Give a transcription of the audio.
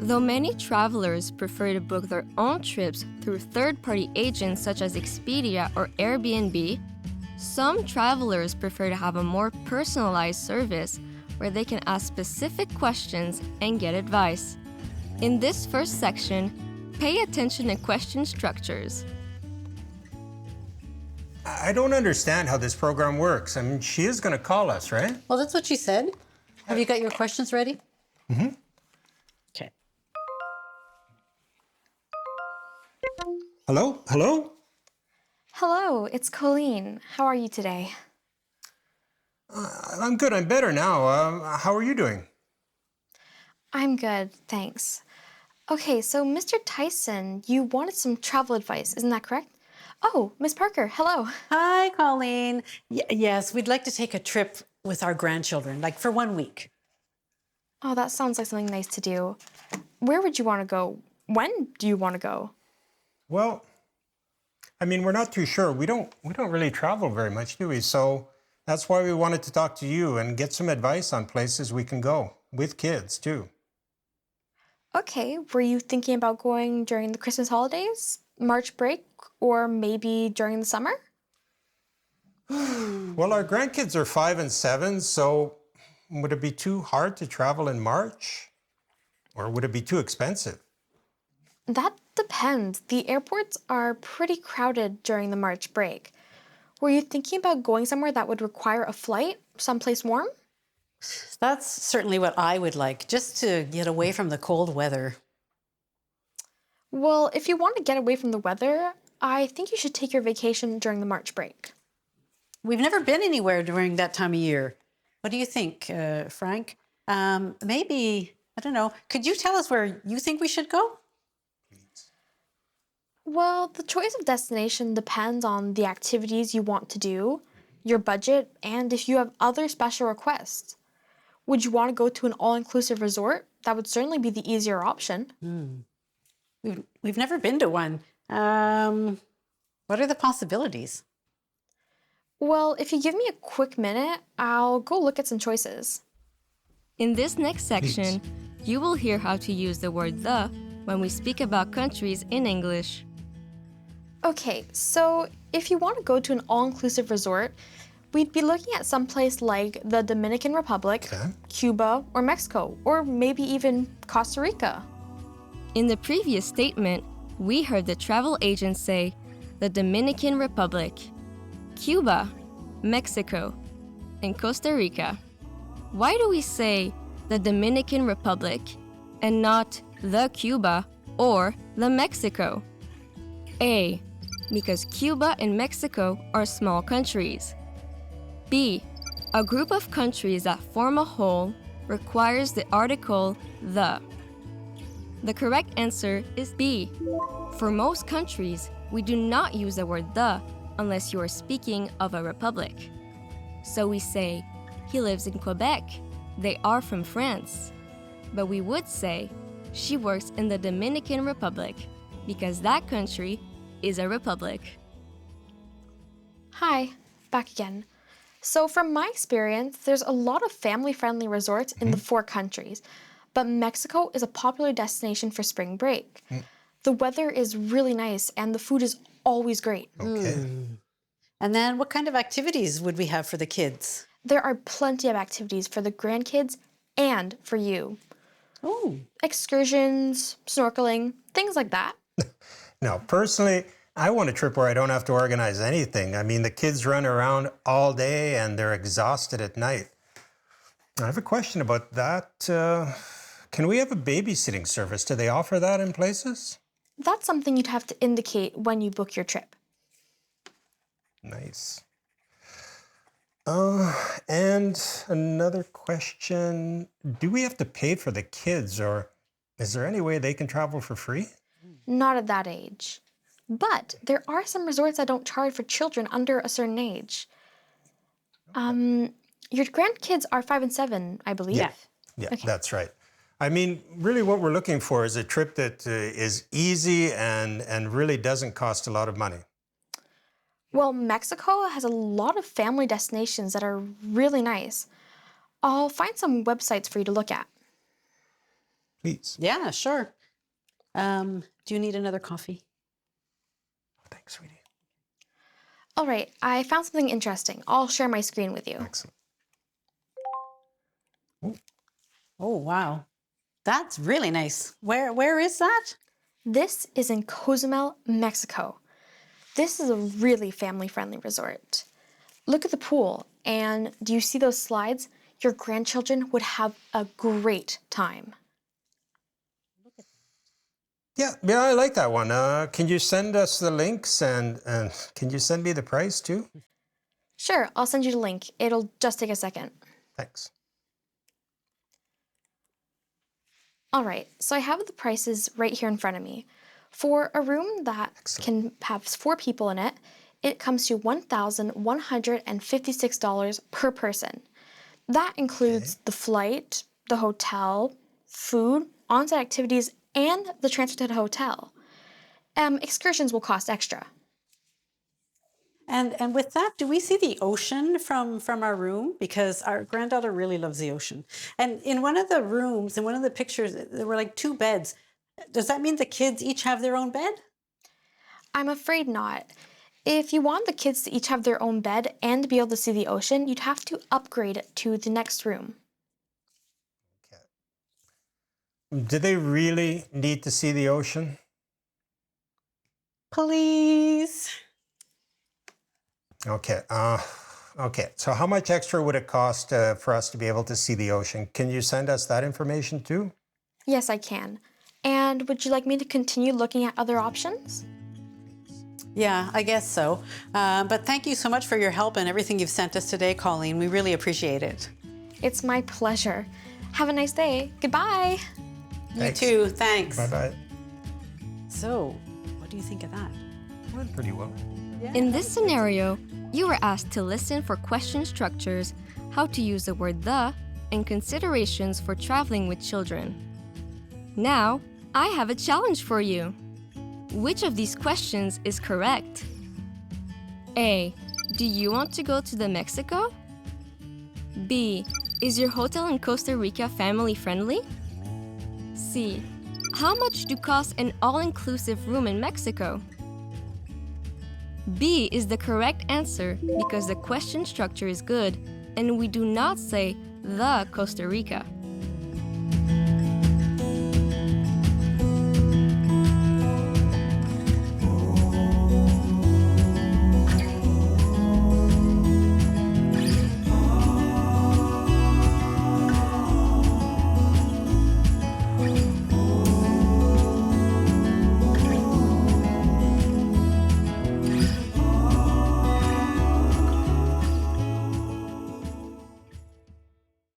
Though many travelers prefer to book their own trips through third-party agents such as Expedia or Airbnb, some travelers prefer to have a more personalized service where they can ask specific questions and get advice. In this first section, pay attention to question structures. I don't understand how this program works. I mean, she is going to call us, right? Well, that's what she said. Have you got your questions ready? Mm-hmm. Okay. Hello? Hello? Hello, it's Colleen. How are you today? I'm good. I'm better now. How are you doing? I'm good, thanks. Okay, so Mr. Tyson, you wanted some travel advice, isn't that correct? Oh, Miss Parker, hello. Hi, Colleen. Yes, we'd like to take a trip with our grandchildren, like for 1 week. Oh, that sounds like something nice to do. Where would you want to go? When do you want to go? Well, I mean, we're not too sure. We don't really travel very much, do we? So that's why we wanted to talk to you and get some advice on places we can go with kids too. Okay, were you thinking about going during the Christmas holidays, March break, or maybe during the summer? Well, our grandkids are 5 and 7, so would it be too hard to travel in March? Or would it be too expensive? That depends. The airports are pretty crowded during the March break. Were you thinking about going somewhere that would require a flight, someplace warm? That's certainly what I would like, just to get away from the cold weather. Well, if you want to get away from the weather, I think you should take your vacation during the March break. We've never been anywhere during that time of year. What do you think, Frank? Maybe, I don't know, could you tell us where you think we should go? Well, the choice of destination depends on the activities you want to do, your budget, and if you have other special requests. Would you want to go to an all-inclusive resort? That would certainly be the easier option. We've never been to one. What are the possibilities? Well, if you give me a quick minute, I'll go look at some choices. In this next section, you will hear how to use the word the when we speak about countries in English. Okay, so if you want to go to an all-inclusive resort, we'd be looking at someplace like the Dominican Republic, Cuba, or Mexico, or maybe even Costa Rica. In the previous statement, we heard the travel agent say the Dominican Republic, Cuba, Mexico, and Costa Rica. Why do we say the Dominican Republic and not the Cuba or the Mexico? A, because Cuba and Mexico are small countries. B, a group of countries that form a whole requires the article the. The correct answer is B. For most countries, we do not use the word the unless you are speaking of a republic. So we say, he lives in Quebec, they are from France. But we would say, she works in the Dominican Republic because that country is a republic. Hi, back again. So from my experience, there's a lot of family-friendly resorts in the 4 countries, but Mexico is a popular destination for spring break. The weather is really nice and the food is always great. Okay. And then what kind of activities would we have for the kids? There are plenty of activities for the grandkids and for you. Oh, Excursions, snorkeling, things like that. Now, personally, I want a trip where I don't have to organize anything. I mean, the kids run around all day and they're exhausted at night. I have a question about that. Can we have a babysitting service? Do they offer that in places? That's something you'd have to indicate when you book your trip. Nice. And another question. Do we have to pay for the kids, or is there any way they can travel for free? Not at that age. But there are some resorts that don't charge for children under a certain age. Your grandkids are 5 and 7, I believe. Yeah, that's right. I mean, really what we're looking for is a trip that is easy and really doesn't cost a lot of money. Well, Mexico has a lot of family destinations that are really nice. I'll find some websites for you to look at. please. Yeah, sure. Do you need another coffee? Thanks, sweetie. All right, I found something interesting. I'll share my screen with you. Excellent. Oh, wow. That's really nice. Where is that? This is in Cozumel, Mexico. This is a really family-friendly resort. Look at the pool, and do you see those slides? Your grandchildren would have a great time. Yeah, I like that one. Can you send us the links and can you send me the price too? Sure, I'll send you the link. It'll just take a second. Thanks. All right, so I have the prices right here in front of me. For a room that can have 4 people in it, it comes to $1,156 per person. That includes the flight, the hotel, food, on-site activities, and the transfer to the hotel. Excursions will cost extra. And with that, do we see the ocean from our room? Because our granddaughter really loves the ocean. And in one of the rooms, in one of the pictures, there were like 2 beds. Does that mean the kids each have their own bed? I'm afraid not. If you want the kids to each have their own bed and be able to see the ocean, you'd have to upgrade it to the next room. Okay. Do they really need to see the ocean? Please. Okay. Okay. So how much extra would it cost for us to be able to see the ocean? Can you send us that information too? Yes, I can. And would you like me to continue looking at other options? Yeah, I guess so. But thank you so much for your help and everything you've sent us today, Colleen. We really appreciate it. It's my pleasure. Have a nice day. Goodbye. Thanks. You too. Thanks. Bye-bye. So, what do you think of that? Went pretty well. In this scenario, you were asked to listen for question structures, how to use the word the, and considerations for traveling with children. Now, I have a challenge for you. Which of these questions is correct? A. Do you want to go to the Mexico? B. Is your hotel in Costa Rica family friendly? C. How much do cost an all-inclusive room in Mexico? B is the correct answer because the question structure is good and we do not say the Costa Rica.